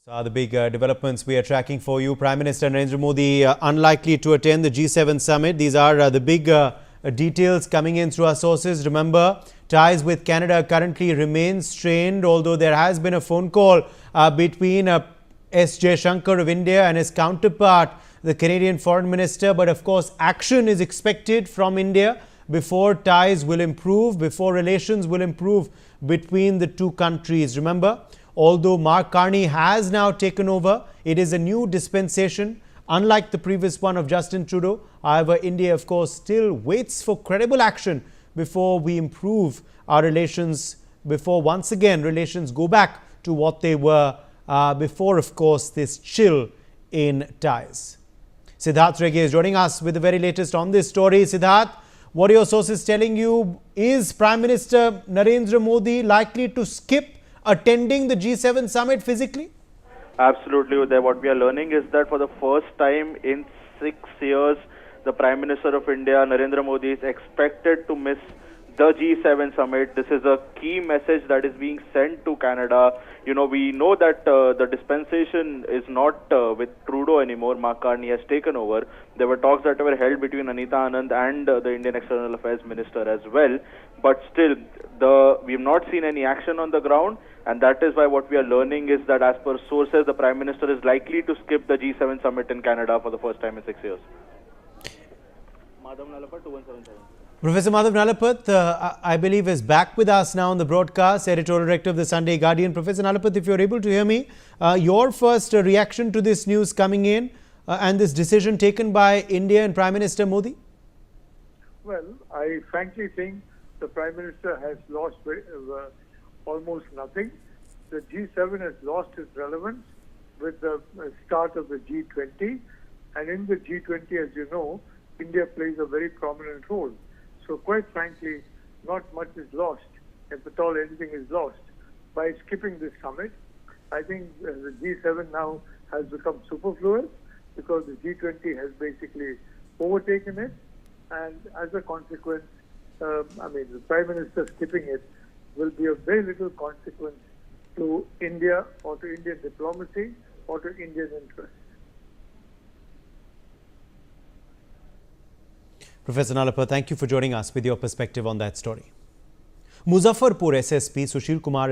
The big developments we are tracking for you. Prime Minister Narendra Modi unlikely to attend the G7 summit. These are the big details coming in through our sources. Remember, ties with Canada currently remain strained, although there has been a phone call between S. Jaishankar of India and his counterpart, the Canadian Foreign Minister. But of course, action is expected from India before ties will improve, before relations will improve between the two countries. Remember, although Mark Carney has now taken over, it is a new dispensation, unlike the previous one of Justin Trudeau. However, India, of course, still waits for credible action before we improve our relations, before once again relations go back to what they were before, of course, this chill in ties. Siddharth Rege is joining us with the very latest on this story. Siddharth, what are your sources telling you? Is Prime Minister Narendra Modi likely to skip attending the G7 summit physically? Absolutely, Uday. What we are learning is that for the first time in 6 years, the Prime Minister of India, Narendra Modi, is expected to miss the G7 summit. This is a key message that is being sent to Canada. You know, we know that the dispensation is not with Trudeau anymore. Mark Carney has taken over. There were talks that were held between Anita Anand and the Indian External Affairs Minister as well. But still, we have not seen any action on the ground. And that is why what we are learning is that, as per sources, the Prime Minister is likely to skip the G7 summit in Canada for the first time in 6 years. Madhav Nalapat, 2177. Professor Madhav Nalapat, I believe, is back with us now on the broadcast, editorial director of the Sunday Guardian. Professor Nalapat, if you're able to hear me, your first reaction to this news coming in and this decision taken by India and Prime Minister Modi? Well, I frankly think the Prime Minister has lost almost nothing. The G7 has lost its relevance with the start of the G20. And in the G20, as you know, India plays a very prominent role. So quite frankly, not much is lost, if at all anything is lost, by skipping this summit. I think the G7 now has become superfluous because the G20 has basically overtaken it. And as a consequence, the Prime Minister skipping it will be of very little consequence to India or to Indian diplomacy or to Indian interests. Professor Nalapat, thank you for joining us with your perspective on that story. Muzaffarpur SSP Sushil Kumar is